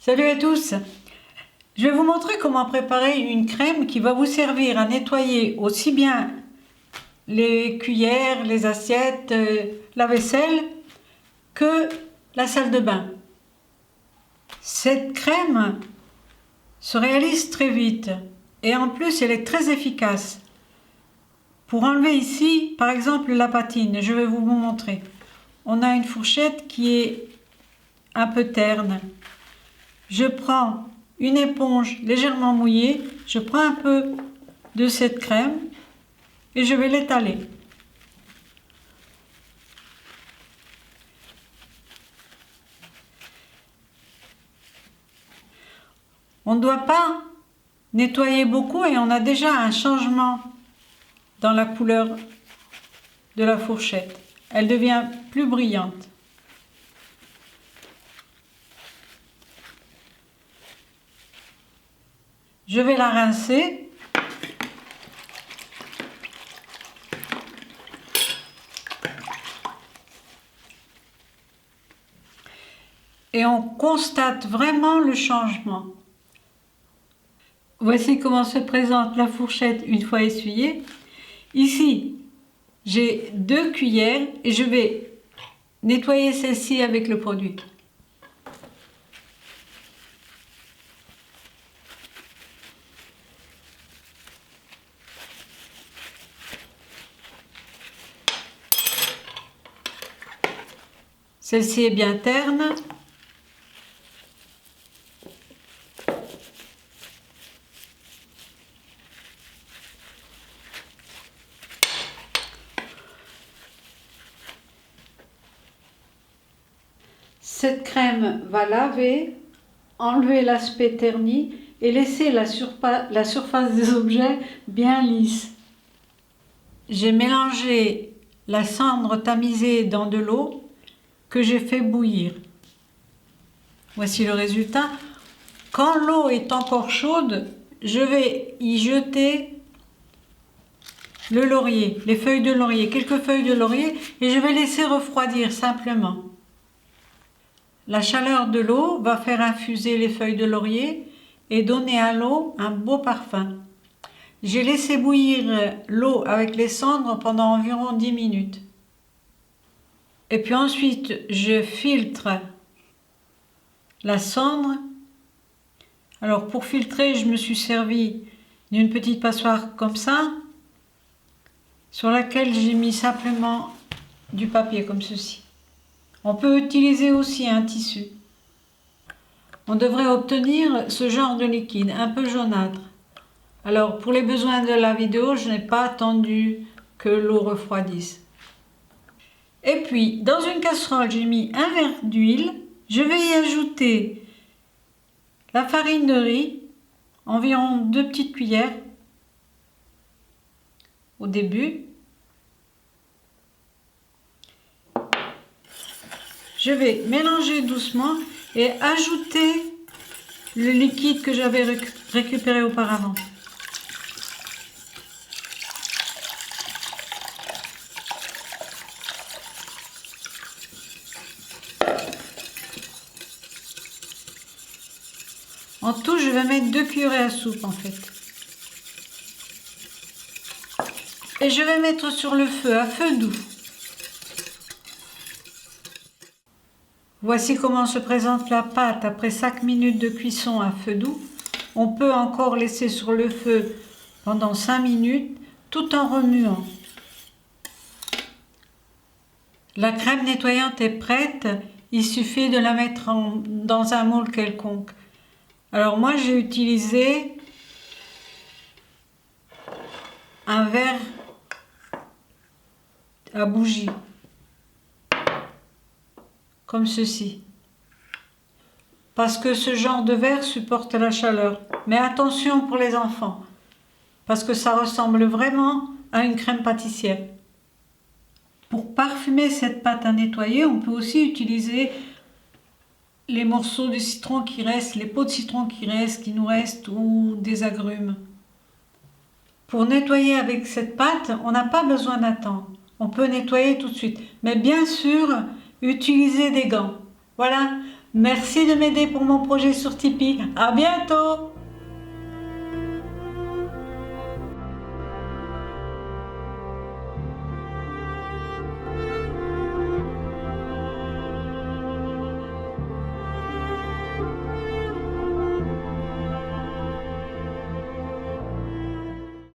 Salut à tous! Je vais vous montrer comment préparer une crème qui va vous servir à nettoyer aussi bien les cuillères, les assiettes, la vaisselle que la salle de bain. Cette crème se réalise très vite et en plus elle est très efficace. Pour enlever ici, par exemple, la patine, je vais vous montrer. On a une fourchette qui est un peu terne. Je prends une éponge légèrement mouillée, je prends un peu de cette crème et je vais l'étaler. On ne doit pas nettoyer beaucoup et on a déjà un changement dans la couleur de la fourchette. Elle devient plus brillante. Je vais la rincer. Et on constate vraiment le changement. Voici comment se présente la fourchette une fois essuyée. Ici, j'ai 2 cuillères et je vais nettoyer celle-ci avec le produit. Celle-ci est bien terne. Cette crème va laver, enlever l'aspect terni et laisser la surface des objets bien lisse. J'ai mélangé la cendre tamisée dans de l'eau que j'ai fait bouillir. Voici le résultat. Quand l'eau est encore chaude, je vais y jeter le laurier, les feuilles de laurier, quelques feuilles de laurier, et je vais laisser refroidir simplement. La chaleur de l'eau va faire infuser les feuilles de laurier et donner à l'eau un beau parfum. J'ai laissé bouillir l'eau avec les cendres pendant environ 10 minutes. Et puis ensuite, je filtre la cendre. Alors pour filtrer, je me suis servi d'une petite passoire comme ça, sur laquelle j'ai mis simplement du papier comme ceci. On peut utiliser aussi un tissu. On devrait obtenir ce genre de liquide, un peu jaunâtre. Alors pour les besoins de la vidéo, je n'ai pas attendu que l'eau refroidisse. Et puis dans une casserole, j'ai mis un verre d'huile. Je vais y ajouter la farine de riz, environ 2 petites cuillères au début. Je vais mélanger doucement et ajouter le liquide que j'avais récupéré auparavant. En tout, je vais mettre 2 cuillerées à soupe en fait. Et je vais mettre sur le feu, à feu doux. Voici comment se présente la pâte après 5 minutes de cuisson à feu doux. On peut encore laisser sur le feu pendant 5 minutes tout en remuant. La crème nettoyante est prête, il suffit de la mettre dans un moule quelconque. Alors moi j'ai utilisé un verre à bougie, comme ceci. Parce que ce genre de verre supporte la chaleur. Mais attention pour les enfants, parce que ça ressemble vraiment à une crème pâtissière. Pour parfumer cette pâte à nettoyer, on peut aussi utiliser les morceaux de citron qui restent, les peaux de citron qui nous restent, ou des agrumes. Pour nettoyer avec cette pâte, on n'a pas besoin d'attendre. On peut nettoyer tout de suite. Mais bien sûr, utiliser des gants. Voilà, Merci de m'aider pour mon projet sur Tipeee. À bientôt!